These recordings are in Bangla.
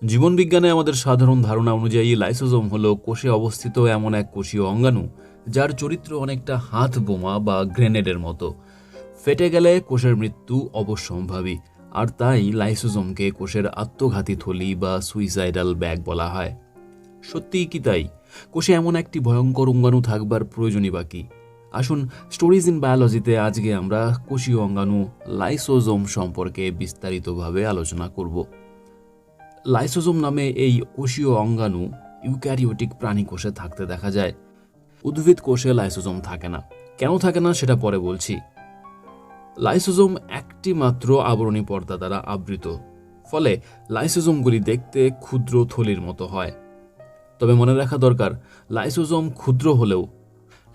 জীবনবিজ্ঞানে আমাদের সাধারণ ধারণা অনুযায়ী লাইসোজোম হলো কোষে অবস্থিত এমন এক কোষীয় অঙ্গাণু যার চরিত্র অনেকটা হাত বোমা বা গ্রেনেডের মতো। ফেটে গেলে কোষের মৃত্যু অবশ্যম্ভাবী, আর তাই লাইসোজোমকে কোষের আত্মঘাতী থলি বা সুইসাইডাল ব্যাগ বলা হয়। সত্যিই কি তাই? কোষে এমন একটি ভয়ঙ্কর অঙ্গাণু থাকবার প্রয়োজনই বা কি? আসুন, স্টোরিজ ইন বায়োলজিতে আজকে আমরা কোষীয় অঙ্গাণু লাইসোজোম সম্পর্কে বিস্তারিতভাবে আলোচনা করব। লাইসোজোম নামে এই কোষীয় অঙ্গাণু ইউক্যারিওটিক প্রাণী কোষে থাকতে দেখা যায়। উদ্ভিদ কোষে লাইসোজোম থাকে না। কেন থাকে না সেটা পরে বলছি। লাইসোজোম একটি মাত্র আবরণী পর্দা দ্বারা আবৃত, ফলে লাইসোজোমগুলি দেখতে ক্ষুদ্র থলির মতো হয়। তবে মনে রাখা দরকার, লাইসোজোম ক্ষুদ্র হলেও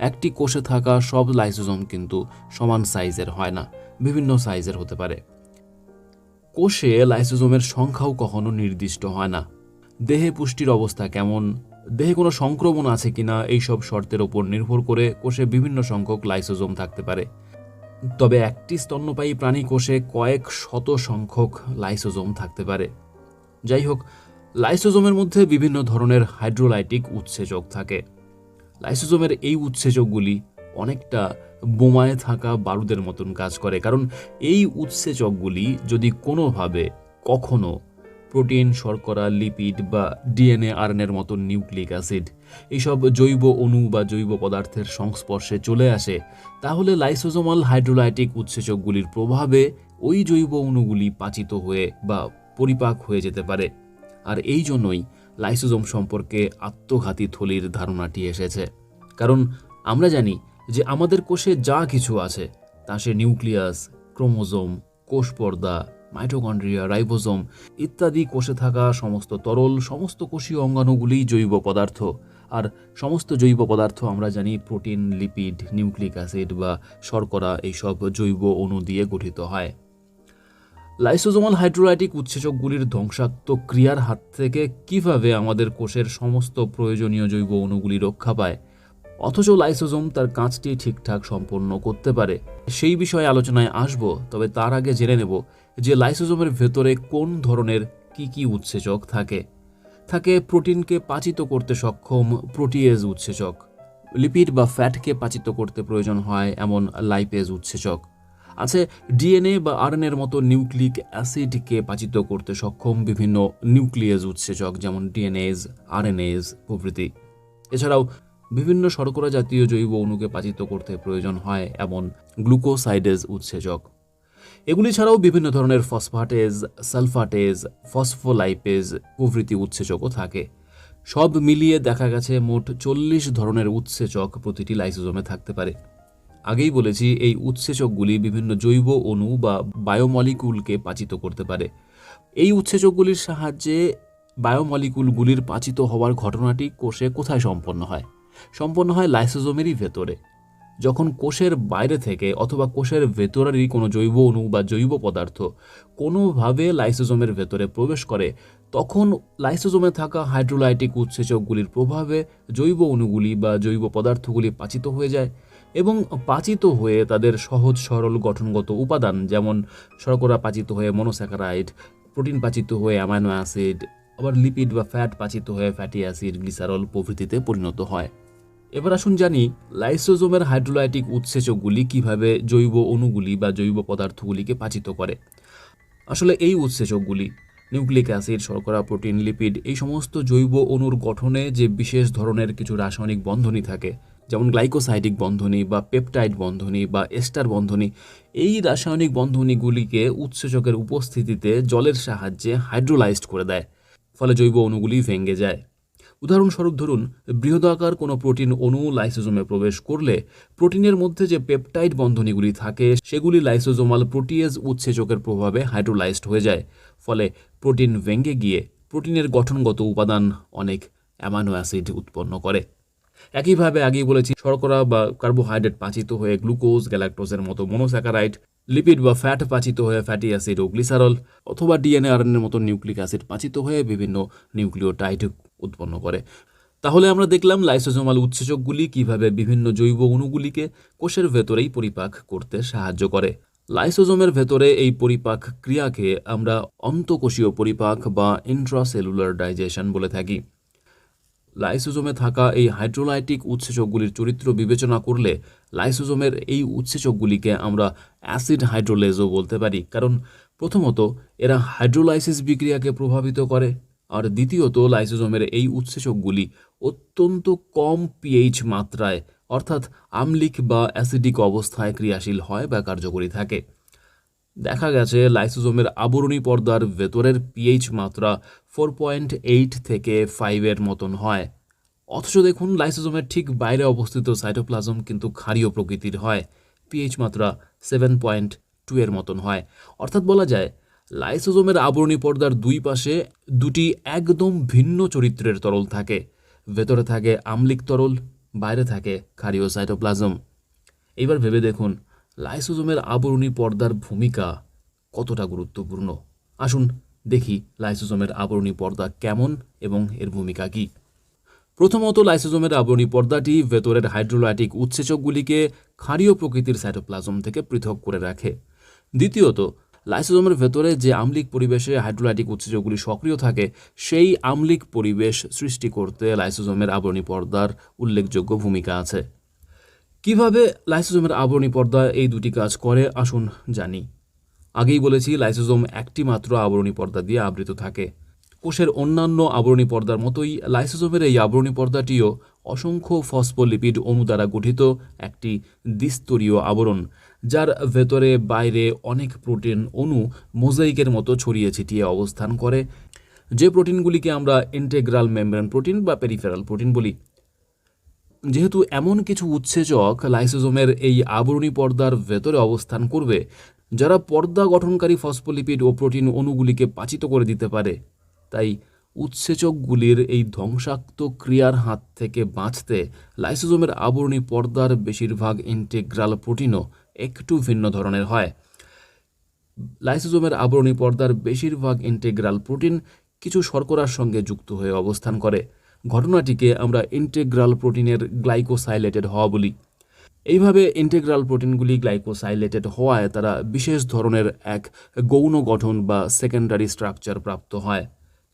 একটি কোষে থাকা সব লাইসোজোম কিন্তু সমান সাইজের হয় না, বিভিন্ন সাইজের হতে পারে। কোষে লাইসোজোমের সংখ্যাও কখনো নির্দিষ্ট হয় না। দেহে পুষ্টির অবস্থা কেমন, দেহে কোনো সংক্রমণ আছে কিনা, এইসব শর্তের ওপর নির্ভর করে কোষে বিভিন্ন সংখ্যক লাইসোজোম থাকতে পারে। তবে একটি স্তন্যপায়ী প্রাণী কোষে কয়েক শত সংখ্যক লাইসোজোম থাকতে পারে। যাই হোক, লাইসোজোমের মধ্যে বিভিন্ন ধরনের হাইড্রোলাইটিক উৎসেচক থাকে। লাইসোজোমের এই উৎসেচকগুলি অনেকটা বোমায় থাকা বারুদের মতন কাজ করে, কারণ এই উৎসেচকগুলি যদি কোনোভাবে কখনো প্রোটিন, শর্করা, লিপিড বা ডিএনএ, আরএনএর মতন নিউক্লিক অ্যাসিড এইসব জৈব অণু বা জৈব পদার্থের সংস্পর্শে চলে আসে, তাহলে লাইসোজোমাল হাইড্রোলাইটিক উৎসেচকগুলির প্রভাবে ওই জৈব অণুগুলি পাচিত হয়ে বা পরিপাক হয়ে যেতে পারে। আর এই জন্যই লাইসোজোম সম্পর্কে আত্মঘাতী থলির ধারণাটি এসেছে। কারণ আমরা জানি যে আমাদের কোষে যা কিছু আছে তা সে নিউক্লিয়াস, ক্রোমোজোম, কোষ পর্দা, মাইটোকন্ড্রিয়া, রাইবোজোম ইত্যাদি কোষে থাকা সমস্ত তরল, সমস্ত কোষীয় অঙ্গাণুগুলি জৈব পদার্থ। আর সমস্ত জৈব পদার্থ আমরা জানি প্রোটিন, লিপিড, নিউক্লিক অ্যাসিড বা শর্করা এইসব জৈব অণু দিয়ে গঠিত হয়। লাইসোজোমাল হাইড্রোলাইটিক উৎসেচকগুলির ধ্বংসাত্মক ক্রিয়ার হাত থেকে কিভাবে আমাদের কোষের সমস্ত প্রয়োজনীয় জৈব অণুগুলি রক্ষা পায়, অথচ লাইসোজোম তার কাজটি ঠিকঠাক সম্পন্ন করতে পারে, সেই বিষয়ে আলোচনায় আসব। তবে তার আগে জেনে নেব যে লাইসোজোমের ভেতরে কোন ধরনের কি উৎসেচক থাকে। থাকে প্রোটিনকে পাচিত করতে সক্ষম প্রোটিয়েজ উৎসেচক, লিপিড বা ফ্যাটকে পাচিত করতে প্রয়োজন হয় এমন লাইপেজ উৎসেচক, আছে ডিএনএ বা আরএনএর মতো নিউক্লিক অ্যাসিডকে পাচিত করতে সক্ষম বিভিন্ন নিউক্লিয়েজ উৎসেচক, যেমন ডিএনএজ, আরএনএজ প্রভৃতি। এছাড়াও বিভিন্ন শর্করা জাতীয় জৈব অণুকে পাচিত করতে প্রয়োজন হয় এমন গ্লুকোসাইডেজ উৎসেচক। এগুলি ছাড়াও বিভিন্ন ধরনের ফসফাটেজ, সালফাটেজ, ফসফোলাইপেজ প্রভৃতি উৎসেচকও থাকে। সব মিলিয়ে দেখা গেছে মোট 40 ধরনের উৎসেচক প্রতিটি লাইসোজোমে থাকতে পারে। আগেই বলেছি, এই উৎসেচকগুলি বিভিন্ন জৈব অণু বা বায়োমলিকুলকে পাচিত করতে পারে। এই উৎসেচকগুলির সাহায্যে বায়োমলিকুলগুলির পাচিত হওয়ার ঘটনাটি কোষে কোথায় সম্পন্ন হয়? সম্পন্ন হয় লাইসোজোমেরই ভেতরে। যখন কোষের বাইরে থেকে অথবা কোষের ভেতরেরই কোনো জৈব অণু বা জৈব পদার্থ কোনোভাবে লাইসোজোমের ভেতরে প্রবেশ করে, তখন লাইসোজোমে থাকা হাইড্রোলাইটিক উৎসেচকগুলির প্রভাবে জৈব অণুগুলি বা জৈব পদার্থগুলি পাচিত হয়ে যায় এবং পাচিত হয়ে তাদের সহজ সরল গঠনগত উপাদান, যেমন শর্করা পাচিত হয়ে মনোস্যাকারাইড, প্রোটিন পাচিত হয়ে অ্যামাইনো অ্যাসিড, আবার লিপিড বা ফ্যাট পাচিত হয়ে ফ্যাটি অ্যাসিড, গ্লিসারল প্রভৃতিতে পরিণত হয়। এবার আসুন জানি লাইসোজোমের হাইড্রোলাইটিক উৎসেচকগুলি কিভাবে জৈব অণুগুলি বা জৈব পদার্থগুলিকে পাচিত করে। আসলে এই উৎসেচকগুলি নিউক্লিক অ্যাসিড, শর্করা, প্রোটিন, লিপিড এই সমস্ত জৈব অণুর গঠনে যে বিশেষ ধরনের কিছু রাসায়নিক বন্ধনী থাকে, যেমন গ্লাইকোসাইডিক বন্ধনী বা পেপটাইড বন্ধনী বা এস্টার বন্ধনী, এই রাসায়নিক বন্ধনীগুলিকে উৎসেচকের উপস্থিতিতে জলের সাহায্যে হাইড্রোলাইজড করে দেয়, ফলে জৈব অণুগুলি ভেঙে যায়। উদাহরণস্বরূপ ধরুন, বৃহদাকার কোনো প্রোটিন অণু লাইসোজোমে প্রবেশ করলে প্রোটিনের মধ্যে যে পেপটাইড বন্ধনীগুলি থাকে সেগুলি লাইসোজোমাল প্রোটিয়েজ উৎসেচকের প্রভাবে হাইড্রোলাইজড হয়ে যায়, ফলে প্রোটিন ভেঙে গিয়ে প্রোটিনের গঠনগত উপাদান অনেক অ্যামাইনো অ্যাসিড উৎপন্ন করে। একইভাবে আগেই বলেছি, শর্করা বা কার্বোহাইড্রেট পাচিত হয়ে গ্লুকোজ, গ্যালাক্টোজের মতো মনোস্যাকারাইড, লিপিড বা ফ্যাট পাচিত হয়ে ফ্যাটি অ্যাসিড ও গ্লিসারল, অথবা ডিএনএ, আরএনএর মতো নিউক্লিক অ্যাসিড পাচিত হয়ে বিভিন্ন নিউক্লিওটাইড উৎপন্ন করে। তাহলে আমরা দেখলাম লাইসোজোমাল উৎসেচকগুলি কিভাবে বিভিন্ন জৈব অণুগুলিকে কোষের ভেতরেই পরিপাক করতে সাহায্য করে। লাইসোজোমের ভেতরে এই পরিপাক ক্রিয়াকে আমরা অন্তঃকোষীয় পরিপাক বা ইন্ট্রাসেলুলার ডাইজেশন বলে থাকি। লাইসোজোমে থাকা এই হাইড্রোলাইটিক উৎসেচকগুলির চরিত্র বিবেচনা করলে লাইসোজোমের এই উৎসেচকগুলিকে আমরা অ্যাসিড হাইড্রোলেজও বলতে পারি, কারণ প্রথমত এরা হাইড্রোলাইসিস বিক্রিয়াকে প্রভাবিত করে, আর দ্বিতীয়ত লাইসোজোমের এই উৎসেচকগুলি অত্যন্ত কম পিএইচ মাত্রায় অর্থাৎ আম্লিক বা অ্যাসিডিক অবস্থায় ক্রিয়াশীল হয় বা কার্যকরী থাকে। দেখা গেছে লাইসোজোমের আবরণী পর্দার ভেতরের পিএইচ মাত্রা 4.8 থেকে 5 এর মতন হয়, অথচ দেখুন লাইসোজোমের ঠিক বাইরে অবস্থিত সাইটোপ্লাজম কিন্তু ক্ষারীয় প্রকৃতির হয়, পিএইচ মাত্রা 7.2 এর মতন হয়। অর্থাৎ বলা যায় লাইসোজোমের আবরণী পর্দার দুই পাশে দুটি একদম ভিন্ন চরিত্রের তরল থাকে, ভেতরে থাকে আম্লিক তরল, বাইরে থাকে ক্ষারীয় সাইটোপ্লাজম। এবার ভেবে দেখুন লাইসোজোমের আবরণী পর্দার ভূমিকা কতটা গুরুত্বপূর্ণ। আসুন দেখি লাইসোজোমের আবরণী পর্দা কেমন এবং এর ভূমিকা কী। প্রথমত লাইসোজোমের আবরণী পর্দাটি ভেতরের হাইড্রোলাইটিক উৎসেচকগুলিকে ক্ষারীয় প্রকৃতির সাইটোপ্লাজম থেকে পৃথক করে রাখে। দ্বিতীয়ত লাইসোজোমের ভেতরে যে আম্লিক পরিবেশে হাইড্রোলাইটিক উৎসেচকগুলি সক্রিয় থাকে সেই আম্লিক পরিবেশ সৃষ্টি করতে লাইসোজোমের আবরণী পর্দার উল্লেখযোগ্য ভূমিকা আছে। কিভাবে লাইসোজোমের আবরণী পর্দা এই দুটি কাজ করে আসুন জানি। আগেই বলেছি লাইসোজোম একটি মাত্র আবরণী পর্দা দিয়ে আবৃত থাকে। কোষের অন্যান্য আবরণী পর্দার মতোই লাইসোজোমের এই আবরণী পর্দাটিও অসংখ্য ফসফোলিপিড অণু দ্বারা গঠিত একটি দ্বিস্তরীয় আবরণ, যার ভেতরে বাইরে অনেক প্রোটিন অণু মোজাইকের মতো ছড়িয়ে ছিটিয়ে অবস্থান করে, যে প্রোটিনগুলিকে আমরা ইন্টেগ্রাল মেমব্রেন প্রোটিন বা পেরিফেরাল প্রোটিন বলি। যেহেতু এমন কিছু উৎসেচক লাইসোজোমের এই আবরণী পর্দার ভেতরে অবস্থান করবে যারা পর্দা গঠনকারী ফসফোলিপিড ও প্রোটিন অণুগুলিকে পাচিত করে দিতে পারে, তাই উৎসেচকগুলির এই ধ্বংসাত্মক ক্রিয়ার হাত থেকে বাঁচতে লাইসোজোমের আবরণী পর্দার বেশিরভাগ ইন্টেগ্রাল প্রোটিনও একটু ভিন্ন ধরনের হয়। লাইসোজোমের আবরণী পর্দার বেশিরভাগ ইন্টেগ্রাল প্রোটিন কিছু শর্করার সঙ্গে যুক্ত হয়ে অবস্থান করে। ঘটনাটিকে আমরা ইন্টেগ্রাল প্রোটিনের গ্লাইকোসাইলেটেড হওয়া বলি। এইভাবে ইন্টেগ্রাল প্রোটিনগুলি গ্লাইকোসাইলেটেড হওয়ায় তারা বিশেষ ধরনের এক গৌণ গঠন বা সেকেন্ডারি স্ট্রাকচার প্রাপ্ত হয়।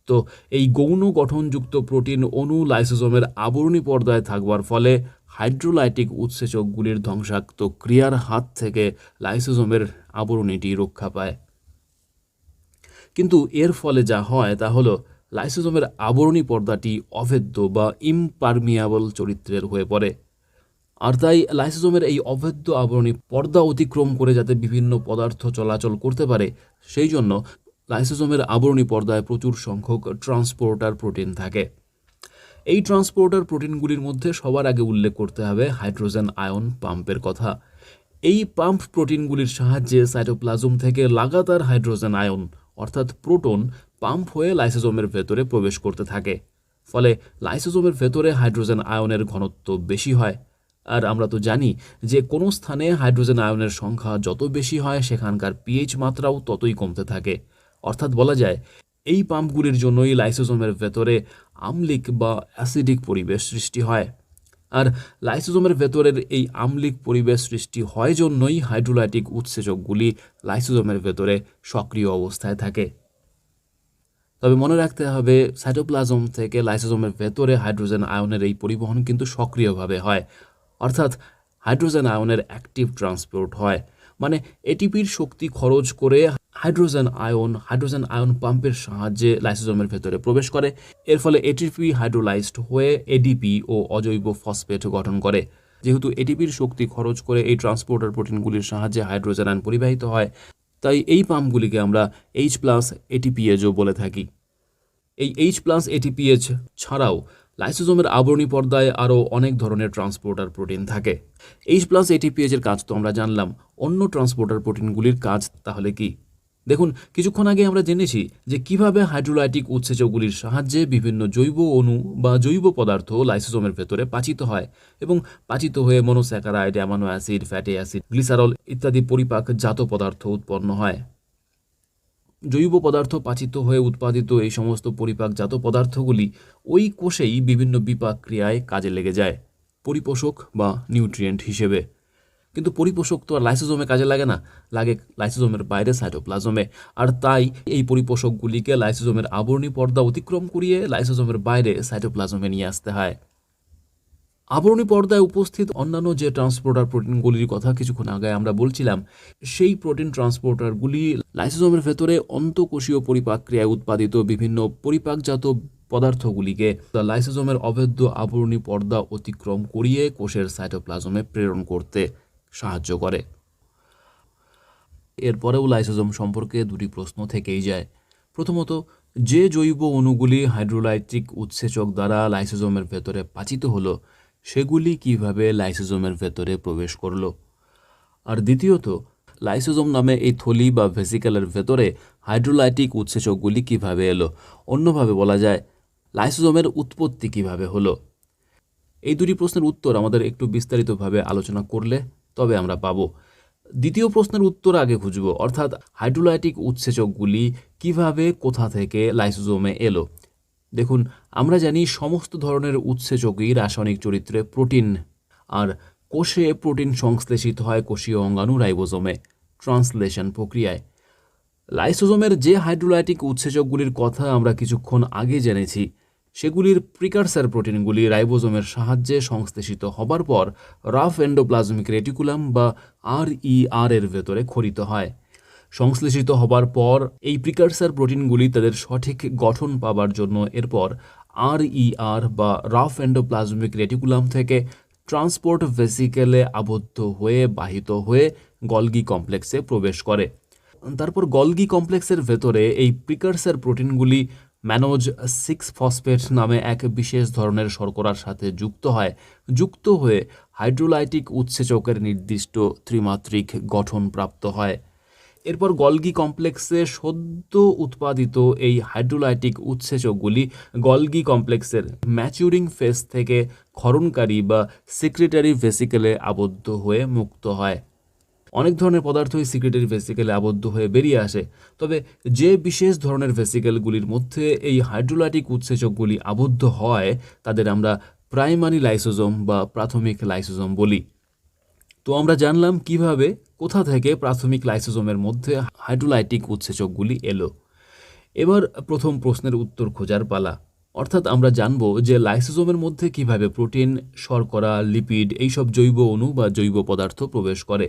তো এই গৌণ গঠনযুক্ত প্রোটিন অণু লাইসোজোমের আবরণী পর্দায় থাকবার ফলে হাইড্রোলাইটিক উৎসেচকগুলির ধ্বংসাত্মক ক্রিয়ার হাত থেকে লাইসোজোমের আবরণীটি রক্ষা পায়। কিন্তু এর ফলে যা হয় তা হলো লাইসোজোমের আবরণী পর্দাটি অভেদ্য বা ইমপারমিয়াবল চরিত্রের হয়ে পড়ে। আর তাই লাইসোজোমের এই অভেদ্য আবরণী পর্দা অতিক্রম করে যাতে বিভিন্ন পদার্থ চলাচল করতে পারে, সেই জন্য লাইসোজোমের আবরণী পর্দায় প্রচুর সংখ্যক ট্রান্সপোর্টার প্রোটিন থাকে। এই ট্রান্সপোর্টার প্রোটিনগুলির মধ্যে সবার আগে উল্লেখ করতে হবে হাইড্রোজেন আয়ন পাম্পের কথা। এই পাম্প প্রোটিনগুলির সাহায্যে সাইটোপ্লাজম থেকে লাগাতার হাইড্রোজেন আয়ন অর্থাৎ প্রোটন পাম্প হয়ে লাইসোজোমের ভেতরে প্রবেশ করতে থাকে। ফলে লাইসোজোমের ভেতরে হাইড্রোজেন আয়নের ঘনত্ব বেশি হয়। আর আমরা তো জানি যে কোনো স্থানে হাইড্রোজেন আয়নের সংখ্যা যত বেশি হয় সেখানকার পিএইচ মাত্রাও ততই কমতে থাকে। অর্থাৎ বলা যায় এই পাম্পগুলির জন্যই লাইসোজোমের ভেতরে আম্লিক বা অ্যাসিডিক পরিবেশ সৃষ্টি হয়। আর লাইসোজোমের ভেতরের এই আম্লিক পরিবেশ সৃষ্টি হয় জন্যই হাইড্রোলাইটিক উৎসেচকগুলি লাইসোজোমের ভেতরে সক্রিয় অবস্থায় থাকে। তবে মনে রাখতে হবে সাইটোপ্লাজম থেকে লাইসোজোমের ভেতরে হাইড্রোজেন আয়নের এই পরিবহন কিন্তু সক্রিয়ভাবে হয়, অর্থাৎ হাইড্রোজেন আয়নের অ্যাক্টিভ ট্রান্সপোর্ট হয়। মানে এটিপির শক্তি খরচ করে হাইড্রোজেন আয়ন পাম্পের সাহায্যে লাইসোজোমের ভেতরে প্রবেশ করে। এর ফলে এটিপি হাইড্রোলাইজড হয়ে এডিপি ও অজৈব ফসফেট গঠন করে। যেহেতু এটিপির শক্তি খরচ করে এই ট্রান্সপোর্টার প্রোটিনগুলির সাহায্যে হাইড্রোজেন আয়ন পরিবাহিত হয়, তাই এই পাম্পগুলিকে আমরা H+ ATPageও বলে থাকি। এই H+ ATPase ছাড়াও লাইসোজোমের আবরণী পর্দায় আরও অনেক ধরনের ট্রান্সপোর্টার প্রোটিন থাকে। H+ ATPaseর কাজ তো আমরা জানলাম, অন্য ট্রান্সপোর্টার প্রোটিনগুলির কাজ তাহলে কি? দেখুন, কিছুক্ষণ আগে আমরা জেনেছি যে কিভাবে হাইড্রোলাইটিক উৎসেচকগুলির সাহায্যে বিভিন্ন জৈব অণু বা জৈব পদার্থ লাইসোজোমের ভেতরে পাচিত হয় এবং পাচিত হয়ে monosaccharide, amino acid, fatty acid, glycerol ইত্যাদি পরিপাকজাত পদার্থ উৎপন্ন হয়। জৈব পদার্থ পাচিত হয়ে উৎপাদিত এই সমস্ত পরিপাকজাত পদার্থগুলি ওই কোষেই বিভিন্ন বিপাক ক্রিয়ায় কাজে লেগে যায় পরিপোষক বা নিউট্রিয়েন্ট হিসেবে। কিন্তু পরিপোষক তো আর লাইসোজোমে কাজে লাগে না, লাগে লাইসোজোমের বাইরে সাইটোপ্লাজমে। আর তাই এই পরিপোষকগুলিকে লাইসোজোমের আবরণী পর্দা অতিক্রম করিয়ে লাইসোজোমের বাইরে সাইটোপ্লাজমে নিয়ে আসতে হয়। আবরণী পর্দায় উপস্থিত অন্যান্য যে ট্রান্সপোর্টার প্রোটিনগুলির কথা কিছুক্ষণ আগে আমরা বলছিলাম, সেই প্রোটিন ট্রান্সপোর্টারগুলি লাইসোজোমের ভেতরে অন্তঃকোষীয় পরিপাক ক্রিয়ায় উৎপাদিত বিভিন্ন পরিপাকজাত পদার্থগুলিকে লাইসোজোমের অভেদ্য আবরণী পর্দা অতিক্রম করিয়ে কোষের সাইটোপ্লাজমে প্রেরণ করতে সাহায্য করে। এরপরেও লাইসোজোম সম্পর্কে দুটি প্রশ্ন থেকেই যায়। প্রথমত, যে জৈব অণুগুলি হাইড্রোলাইটিক উৎসেচক দ্বারা লাইসোজোমের ভেতরে পাচিত হলো, সেগুলি কিভাবে লাইসোজোমের ভেতরে প্রবেশ করলো? আর দ্বিতীয়ত, লাইসোজোম নামে এই থলি বা ভেসিকেলের ভেতরে হাইড্রোলাইটিক উৎসেচকগুলি কিভাবে এলো? অন্যভাবে বলা যায়, লাইসোজোমের উৎপত্তি কিভাবে হলো? এই দুটি প্রশ্নের উত্তর আমাদের একটু বিস্তারিতভাবে আলোচনা করলে তবে আমরা পাবো। দ্বিতীয় প্রশ্নের উত্তর আগে খুঁজব, অর্থাৎ হাইড্রোলাইটিক উৎসেচকগুলি কিভাবে কোথা থেকে লাইসোজোমে এলো। দেখুন, আমরা জানি সমস্ত ধরনের উৎসেচকই রাসায়নিক চরিত্রে প্রোটিন, আর কোষে প্রোটিন সংশ্লেষিত হয় কোষীয় অঙ্গাণু রাইবোজোমে ট্রান্সলেশন প্রক্রিয়ায়। লাইসোজোমের যে হাইড্রোলাইটিক উৎসেচকগুলির কথা আমরা কিছুক্ষণ আগে জেনেছি, সেগুলির প্রিকারসার প্রোটিনগুলি রাইবোজোমের সাহায্যে সংশ্লেষিত হবার পর রাফ এন্ডোপ্লাজমিক রেটিকুলাম বা RER এর ভেতরে খরিত হয়। সংশ্লেষিত হবার পর এই প্রিকারসার প্রোটিনগুলি তাদের সঠিক গঠন পাবার জন্য এরপর RER বা রাফ এন্ডোপ্লাজমিক রেটিকুলাম থেকে ট্রান্সপোর্ট ভেসিকেলে আবদ্ধ হয়ে বাহিত হয়ে গলগি কমপ্লেক্সে প্রবেশ করে। তারপর গলগি কমপ্লেক্সের ভেতরে এই প্রিকারসার প্রোটিনগুলি ম্যানোজ 6-ফসফেট নামে এক বিশেষ ধরনের শর্করার সাথে যুক্ত হয়ে হাইড্রোলাইটিক উৎসেচকের নির্দিষ্ট ত্রিমাত্রিক গঠন প্রাপ্ত হয়। এরপর গলগি কমপ্লেক্সে সদ্য উৎপাদিত এই হাইড্রোলাইটিক উৎসেচকগুলি গলগি কমপ্লেক্সের ম্যাচুরিং ফেজ থেকে ক্ষরণকারী বা সিক্রেটারি ভেসিকেলে আবদ্ধ হয়ে মুক্ত হয়। অনেক ধরনের পদার্থই সিক্রেটারি ভেসিকেলে আবদ্ধ হয়ে বেরিয়ে আসে, তবে যে বিশেষ ধরনের ভেসিকেলগুলির মধ্যে এই হাইড্রোলাইটিক উৎসেচকগুলি আবদ্ধ হয় তাদের আমরা প্রাইমারি লাইসোজোম বা প্রাথমিক লাইসোজোম বলি। তো আমরা জানলাম কিভাবে কোথা থেকে প্রাথমিক লাইসোজোমের মধ্যে হাইড্রোলাইটিক উৎসেচকগুলি এলো। এবার প্রথম প্রশ্নের উত্তর খোঁজার পালা, অর্থাৎ আমরা জানব যে লাইসোজোমের মধ্যে কিভাবে প্রোটিন, শর্করা, লিপিড এইসব জৈব অণু বা জৈব পদার্থ প্রবেশ করে।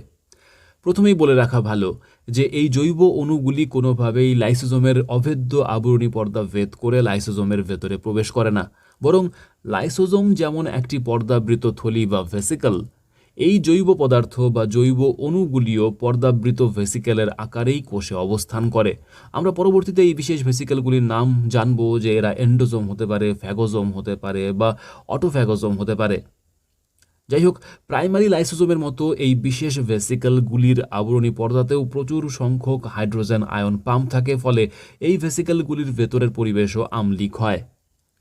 প্রথমেই বলে রাখা ভালো যে এই জৈব অণুগুলি কোনোভাবেই লাইসোজোমের অভেদ্য আবরণী পর্দা ভেদ করে লাইসোজোমের ভেতরে প্রবেশ করে না, বরং লাইসোজোম যেমন একটি পর্দাবৃত থলি বা ভেসিকল, এই জৈব পদার্থ বা জৈব অণুগুলিও পর্দাবৃত ভেসিকেলের আকারেই কোষে অবস্থান করে। আমরা পরবর্তীতে এই বিশেষ ভেসিকেলগুলির নাম জানব যে এরা এন্ডোজোম হতে পারে, ফ্যাগোজোম হতে পারে বা অটোফ্যাগোজোম হতে পারে। যাই হোক, প্রাইমারি লাইসোজোমের মতো এই বিশেষ ভেসিকেলগুলির আবরণী পর্দাতেও প্রচুর সংখ্যক হাইড্রোজেন আয়ন পাম্প থাকে, ফলে এই ভেসিকেলগুলির ভেতরের পরিবেশও আম্লিক হয়।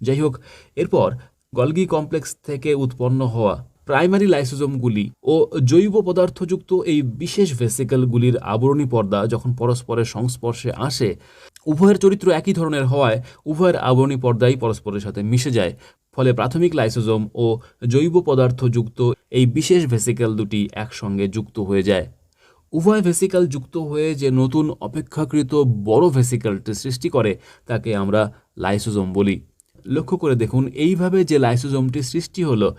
যাই হোক, এরপর গলগি কমপ্লেক্স থেকে উৎপন্ন হওয়া প্রাইমারি লাইসোজোমগুলি ও জৈব পদার্থযুক্ত এই বিশেষ ভেসিকেলগুলির আবরণী পর্দা যখন পরস্পরের সংস্পর্শে আসে, উভয়ের চরিত্র একই ধরনের হওয়ায় উভয়ের আবরণী পর্দাই পরস্পরের সাথে মিশে যায়, ফলে প্রাথমিক লাইসোজোম ও জৈব পদার্থযুক্ত এই বিশেষ ভেসিকেল দুটি একসঙ্গে যুক্ত হয়ে যায়। উভয় ভেসিকেল যুক্ত হয়ে যে নতুন অপেক্ষাকৃত বড় ভেসিকেলটি সৃষ্টি করে তাকে আমরা লাইসোজোম বলি। লক্ষ্য করে দেখুন, এইভাবে যে লাইসোজোমটি সৃষ্টি হলো,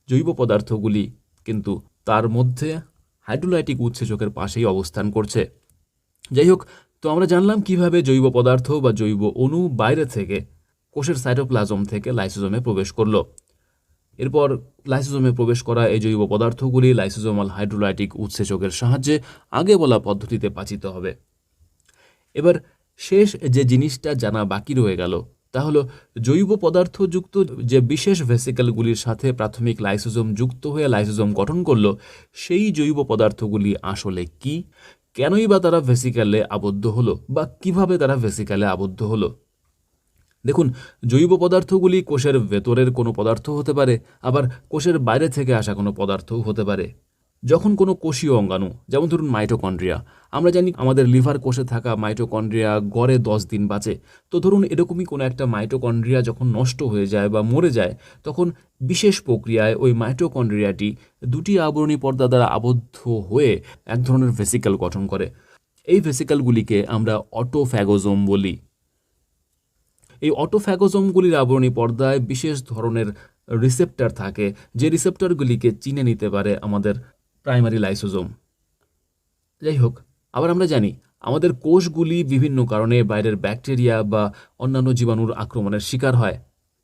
জৈব পদার্থগুলি কিন্তু তার মধ্যে হাইড্রোলাইটিক উৎসেচকের পাশেই অবস্থান করছে। যাই হোক, তো আমরা জানলাম কিভাবে জৈব পদার্থ বা জৈব অণু বাইরে থেকে কোষের সাইটোপ্লাজম থেকে লাইসোজোমে প্রবেশ করলো। এরপর লাইসোজোমে প্রবেশ করা এই জৈব পদার্থগুলি লাইসোজোমাল হাইড্রোলাইটিক উৎসেচকের সাহায্যে আগে বলা পদ্ধতিতে পাচিত হবে। এবার শেষ যে জিনিসটা জানা বাকি রয়ে গেল তা হলো জৈব পদার্থযুক্ত যে বিশেষ ভেসিকেলগুলির সাথে প্রাথমিক লাইসোজোম যুক্ত হয়ে লাইসোজোম গঠন করলো, সেই জৈব পদার্থগুলি আসলে কি, কেনই বা তারা ভেসিকেলে আবদ্ধ হলো বা কিভাবে তারা ভেসিকেলে আবদ্ধ হলো। দেখুন, জৈব পদার্থগুলি কোষের ভেতরের কোনো পদার্থ হতে পারে, আবার কোষের বাইরে থেকে আসা কোনো পদার্থও হতে পারে। যখন কোনো কোষীয় অঙ্গাণু, যেমন ধরুন মাইটোকন্ড্রিয়া, আমরা জানি আমাদের লিভার কোষে থাকা মাইটোকন্ড্রিয়া গড়ে 10 দিন বাঁচে। তো ধরুন এরকমই কোনো একটা মাইটোকন্ড্রিয়া যখন নষ্ট হয়ে যায় বা মরে যায়, তখন বিশেষ প্রক্রিয়ায় ওই মাইটোকন্ড্রিয়াটি দুটি আবরণী পর্দা দ্বারা আবদ্ধ হয়ে এক ধরনের ভেসিকেল গঠন করে। এই ভেসিকেলগুলিকে আমরা অটোফ্যাগোজোম বলি। এই অটোফ্যাগোজোমগুলির আবরণী পর্দায় বিশেষ ধরনের রিসেপ্টর থাকে, যে রিসেপ্টরগুলিকে চিনে নিতে পারে আমাদের প্রাইমারি লাইসোজোম। যাই হোক, আবার আমরা জানি আমাদের কোষগুলি বিভিন্ন কারণে বাইরের ব্যাকটেরিয়া বা অন্যান্য জীবাণুর আক্রমণের শিকার হয়।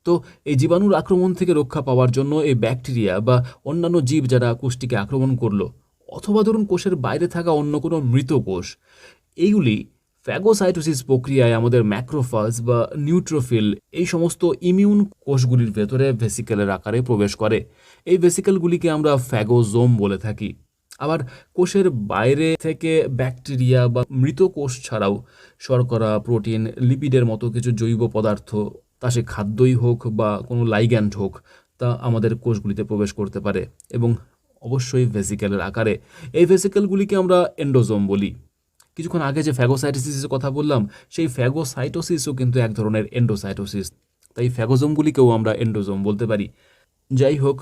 তো এই জীবাণুর আক্রমণ থেকে রক্ষা পাওয়ার জন্য এই ব্যাকটেরিয়া বা অন্যান্য জীব যারা কোষটিকে আক্রমণ করলো, অথবা ধরুন কোষের বাইরে থাকা অন্য কোনো মৃত কোষ, এইগুলি ফ্যাগোসাইটোসিস প্রক্রিয়ায় আমাদের ম্যাক্রোফাজ বা নিউট্রোফিল এই সমস্ত ইমিউন কোষগুলির ভেতরে ভেসিকেলের আকারে প্রবেশ করে। এই ভেসিকেলগুলিকে আমরা ফ্যাগোজোম বলে থাকি। আবার কোষের বাইরে থেকে ব্যাকটেরিয়া বা মৃত কোষ ছাড়াও শর্করা, প্রোটিন, লিপিডের মতো কিছু জৈব পদার্থ, তা সে খাদ্যই হোক বা কোনো লাইগ্যান্ড হোক, তা আমাদের কোষগুলিতে প্রবেশ করতে পারে এবং অবশ্যই ভেসিকেলের আকারে। এই ভেসিকেলগুলিকে আমরা এন্ডোজোম বলি। কিছুক্ষণ আগে যে ফ্যাগোসাইটোসিসের কথা বললাম, সেই ফ্যাগোসাইটোসিসও কিন্তু এক ধরনের এন্ডোসাইটোসিস, তাই ফ্যাগোজোমগুলিকেও আমরা এন্ডোজোম বলতে পারি। যাই হোক,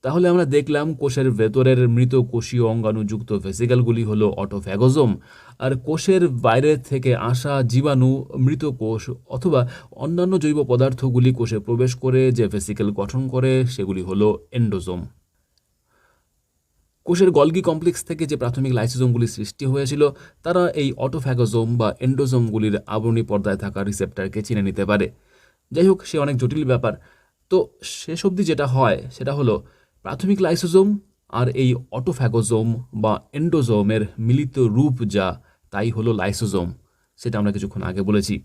তাহলে আমরা দেখলাম কোষের ভেতরের মৃত কোষীয় অঙ্গাণুযুক্ত ভেসিকেলগুলি হলো অটোফ্যাগোজোম, আর কোষের বাইরে থেকে আসা জীবাণু, মৃত কোষ অথবা অন্যান্য জৈব পদার্থগুলি কোষে প্রবেশ করে যে ভেসিকেল গঠন করে সেগুলি হলো এন্ডোজোম। কোষের গলগি কমপ্লেক্স থেকে যে প্রাথমিক লাইসোজোমগুলি সৃষ্টি হয়েছিল, তারা এই অটোফ্যাগোজোম বা এন্ডোজোমগুলির আবরণী পর্দায় থাকা রিসেপ্টরকে চিনে নিতে পারে। যাই হোক, সে অনেক জটিল ব্যাপার। তো শেষ অবধি যেটা হয় সেটা হলো প্রাথমিক লাইসোজোম আর এই অটোফ্যাগোজোম বা এন্ডোজোমের মিলিত রূপ যা, তাই হলো লাইসোজোম। সেটা আমরা কিছুক্ষণ আগে বলেছি।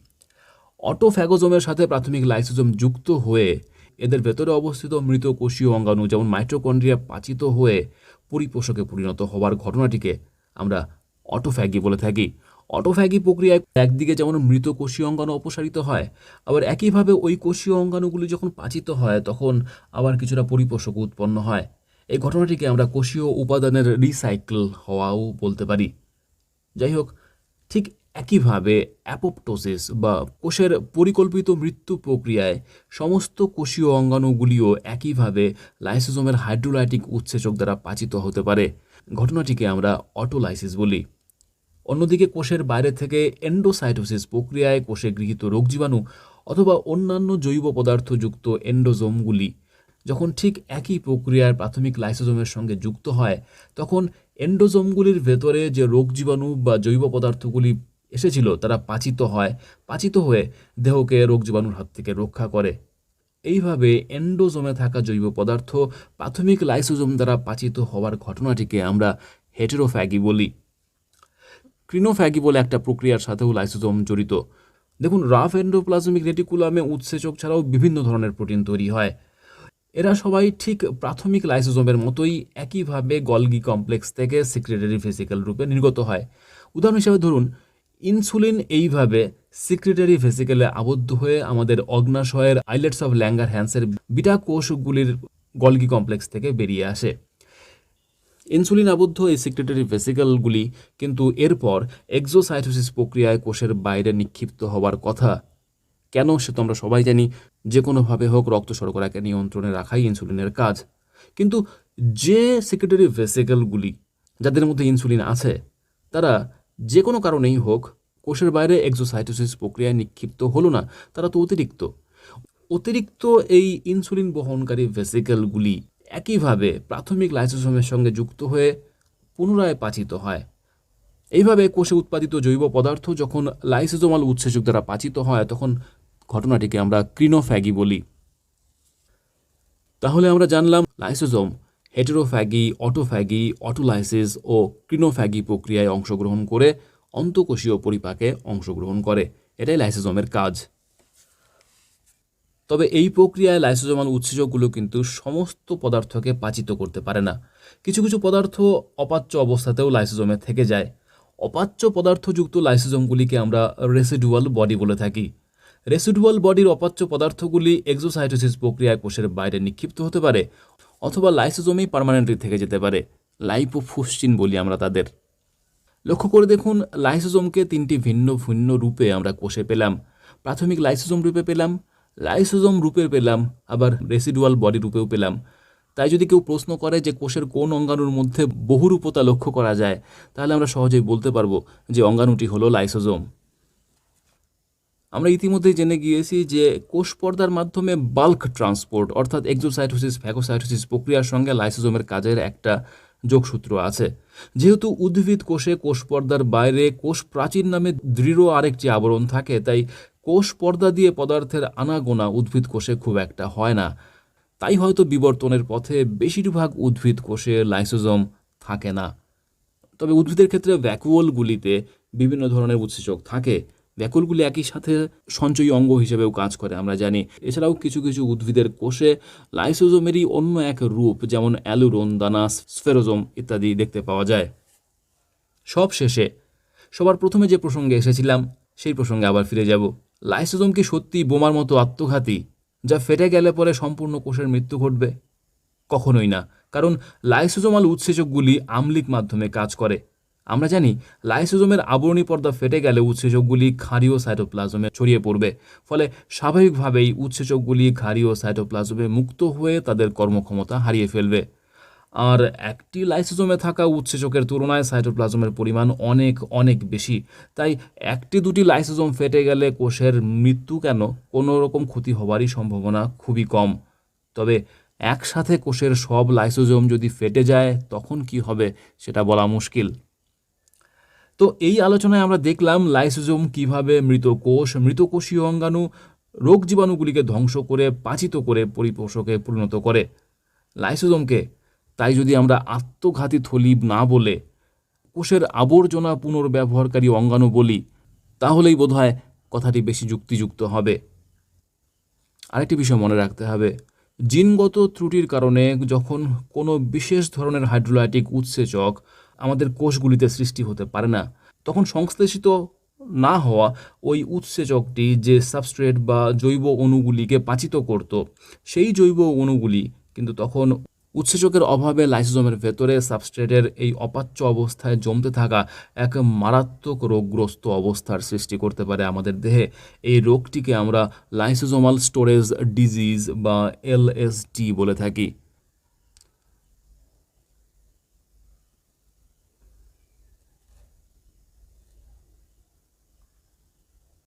অটোফ্যাগোজোমের সাথে প্রাথমিক লাইসোজোম যুক্ত হয়ে এদের ভেতরে অবস্থিত মৃত কোষীয় অঙ্গাণু যেমন মাইটোকন্ড্রিয়া পাচিত হয়ে পরিপোষকে পরিণত হওয়ার ঘটনাটিকে আমরা অটোফ্যাগি বলে থাকি। অটোফ্যাগি প্রক্রিয়ায় একদিকে যেমন মৃত কোষীয় অঙ্গাণু অপসারিত হয়, আবার একইভাবে ওই কোষীয় অঙ্গাণুগুলি যখন পাচিত হয় তখন আবার কিছুটা পরিপোষক উৎপন্ন হয়। এই ঘটনাটিকে আমরা কোষীয় উপাদানের রিসাইকেল হওয়াও বলতে পারি। যাই হোক, ঠিক একইভাবে অ্যাপোপ্টোসিস বা কোষের পরিকল্পিত মৃত্যু প্রক্রিয়ায় সমস্ত কোষীয় অঙ্গাণুগুলিও একইভাবে লাইসোজোমের হাইড্রোলাইটিক উৎসেচক দ্বারা পাচিত হতে পারে। ঘটনাটিকে আমরা অটোলাইসিস বলি। অন্যদিকে কোষের বাইরে থেকে এন্ডোসাইটোসিস প্রক্রিয়ায় কোষে গৃহীত রোগজীবাণু অথবা অন্যান্য জৈব পদার্থযুক্ত এন্ডোজোমগুলি যখন ঠিক একই প্রক্রিয়ার প্রাথমিক লাইসোজোমের সঙ্গে যুক্ত হয়, তখন এন্ডোজোমগুলির ভেতরে যে রোগজীবাণু বা জৈব পদার্থগুলি এসেছিল তারা পাচিত হয়, পাচিত হয়ে দেহকে রোগজীবাণুর হাত থেকে রক্ষা করে। এইভাবে এন্ডোজোমে থাকা জৈব পদার্থ প্রাথমিক লাইসোজোম দ্বারা পাচিত হওয়ার ঘটনাটিকে আমরা হেটেরোফ্যাগি বলি। ক্রিনোফ্যাগি বলে একটা প্রক্রিয়ার সাথেও লাইসোজোম জড়িত। দেখুন, রাফ এন্ডোপ্লাজমিক রেটিকুলামে উৎসেচক ছাড়াও বিভিন্ন ধরনের প্রোটিন তৈরি হয়। এরা সবাই ঠিক প্রাথমিক লাইসোজোমের মতোই একইভাবে গলগি কমপ্লেক্স থেকে সিক্রেটারি ভেসিকেল রূপে নির্গত হয়। উদাহরণ হিসেবে ধরুন, ইনসুলিন এইভাবে সিক্রেটারি ভেসিকেলে আবদ্ধ হয়ে আমাদের অগ্নাশয়ের আইলেটস অফ ল্যাঙ্গারহ্যান্সের বিটা কোষগুলির গলগি কমপ্লেক্স থেকে বেরিয়ে আসে। ইনসুলিন আবদ্ধ এই সিক্রেটারি ভেসিকেলগুলি কিন্তু এরপর এক্সোসাইটোসিস প্রক্রিয়ায় কোষের বাইরে নিক্ষিপ্ত হওয়ার কথা। কেন সে তো আমরা সবাই জানি, যে কোনোভাবে হোক রক্ত শর্করাকে নিয়ন্ত্রণে রাখাই ইনসুলিনের কাজ। কিন্তু যে সিক্রেটারি ভেসিকেলগুলি যাদের মধ্যে ইনসুলিন আছে, তারা যে কোনো কারণেই হোক কোষের বাইরে এক্সোসাইটোসিস প্রক্রিয়ায় নিক্ষিপ্ত হলো না, তারা তো অতিরিক্ত এই ইনসুলিন বহনকারী ভেসিকেলগুলি একইভাবে প্রাথমিক লাইসোজোমের সঙ্গে যুক্ত হয়ে পুনরায় পাচিত হয়। এইভাবে কোষে উৎপাদিত জৈব পদার্থ যখন লাইসোজোমাল উৎসেচক দ্বারা পাচিত হয়, তখন ঘটনাটিকে আমরা ক্রিনোফ্যাগি বলি। তাহলে আমরা জানলাম লাইসোজোম হেটেরোফ্যাগি, অটোফ্যাগি, অটোলাইসিস ও ক্রিনোফ্যাগি প্রক্রিয়ায় অংশগ্রহণ করে অন্তঃকোষীয় পরিপাকে অংশগ্রহণ করে। এটাই লাইসোজোমের কাজ। তবে এই প্রক্রিয়ায় লাইসোজোমাল উৎসেচকগুলো কিন্তু সমস্ত পদার্থকে পাচিত করতে পারে না। কিছু কিছু পদার্থ অপাচ্য অবস্থাতেও লাইসোজোমে থেকে যায়। অপাচ্য পদার্থযুক্ত লাইসোজোমগুলিকে আমরা রেসিডুয়াল বডি বলে থাকি। রেসিডুয়াল বডির অপাচ্য পদার্থগুলি এক্সোসাইটোসিস প্রক্রিয়ায় কোষের বাইরে নিক্ষিপ্ত হতে পারে অথবা লাইসোজোমেই পার্মানেন্টলি থেকে যেতে পারে। লাইপোফুসচিন বলি আমরা তাদের। লক্ষ্য করে দেখুন, লাইসোজোমকে তিনটি ভিন্ন ভিন্ন রূপে আমরা কোষে পেলাম। প্রাথমিক লাইসোজোম রূপে পেলাম, লাইসোজোম রূপে পেলাম, আবার রেসিডুয়াল বডি রূপেও পেলাম। তাই যদি কেউ প্রশ্ন করে যে কোষের কোন অঙ্গাণুর মধ্যে বহুরূপতা লক্ষ্য করা যায়, তাহলে আমরা সহজেই বলতে পারবো যে অঙ্গাণুটি হলো লাইসোজোম। আমরা ইতিমধ্যেই জেনে গিয়েছি যে কোষ পর্দার মাধ্যমে বাল্ক ট্রান্সপোর্ট অর্থাৎ এক্সোসাইটোসিস ফ্যাগোসাইটোসিস প্রক্রিয়ার সঙ্গে লাইসোজোমের কাজের একটা যোগসূত্র আছে। যেহেতু উদ্ভিদ কোষে কোষ পর্দার বাইরে কোষ প্রাচীর নামে দৃঢ় আরেকটি আবরণ থাকে, তাই কোষ পর্দা দিয়ে পদার্থের আনাগোনা উদ্ভিদ কোষে খুব একটা হয় না। তাই হয়তো বিবর্তনের পথে বেশিরভাগ উদ্ভিদ কোষে লাইসোজোম থাকে না। তবে উদ্ভিদের ক্ষেত্রে ভ্যাকুওলগুলিতে বিভিন্ন ধরনের উৎসেচক থাকে। ভ্যাকুওলগুলি একই সাথে সঞ্চয়ী অঙ্গ হিসেবেও কাজ করে আমরা জানি। এছাড়াও কিছু কিছু উদ্ভিদের কোষে লাইসোজোমেরই অন্য এক রূপ, যেমন অ্যালুরোন, দানা, স্ফেরোজোম ইত্যাদি দেখতে পাওয়া যায়। সব শেষে সবার প্রথমে যে প্রসঙ্গে এসেছিলাম সেই প্রসঙ্গে আবার ফিরে যাব। লাইসোজোম কি সত্যি বোমার মতো আত্মঘাতী, যা ফেটে গেলে পরে সম্পূর্ণ কোষের মৃত্যু ঘটবে? কখনোই না, কারণ লাইসোজোমাল উৎসেচকগুলি আম্লিক মাধ্যমে কাজ করে। আমরা জানি লাইসোজোমের আবরণী পর্দা ফেটে গেলে উৎসেচকগুলি ক্ষারীয় সাইটোপ্লাজমে ছড়িয়ে পড়বে, ফলে স্বাভাবিকভাবেই উৎসেচকগুলি ক্ষারীয় সাইটোপ্লাজমে মুক্ত হয়ে তাদের কর্মক্ষমতা হারিয়ে ফেলবে। আর একটি লাইসোজোমে থাকা উৎসেচকের তুলনায় সাইটোপ্লাজমের পরিমাণ অনেক অনেক বেশি। তাই একটি দুটি লাইসোজোম ফেটে গেলে কোষের মৃত্যু কেন, কোনো রকম ক্ষতি হওয়ারই সম্ভাবনা খুবই কম। তবে একসাথে কোষের সব লাইসোজোম যদি ফেটে যায় তখন কি হবে সেটা বলা মুশকিল। তো এই আলোচনায় আমরা দেখলাম লাইসোজোম কিভাবে মৃতকোষীয় অঙ্গাণু, রোগ জীবাণুগুলিকে ধ্বংস করে পাচিত করে পরিপোষকে পরিণত করে। লাইসোজোমকে তাই যদি আমরা আত্মঘাতী থলি না বলে কোষের আবর্জনা পুনর্ব্যবহারকারী অঙ্গাণু বলি, তাহলেই বোধহয় কথাটি বেশি যুক্তিযুক্ত হবে। আরেকটি বিষয় মনে রাখতে হবে, জিনগত ত্রুটির কারণে যখন কোনো বিশেষ ধরনের হাইড্রোলাইটিক উৎসেচক আমাদের কোষগুলিতে সৃষ্টি হতে পারে না, তখন সংশ্লেষিত না হওয়া ওই উৎসেচকটি যে সাবস্ট্রেট বা জৈব অণুগুলিকে পাচিত করত, সেই জৈব অণুগুলি কিন্তু তখন উৎসেচকের অভাবে লাইসোজোমের ভেতরে সাবস্ট্রেটের এই অপাচ্য অবস্থায় জমতে থাকা এক মারাত্মক রোগগ্রস্ত অবস্থার সৃষ্টি করতে পারে আমাদের দেহে। এই রোগটিকে আমরা লাইসোজোমাল স্টোরেজ ডিজিজ বা এলএসডি বলে থাকি।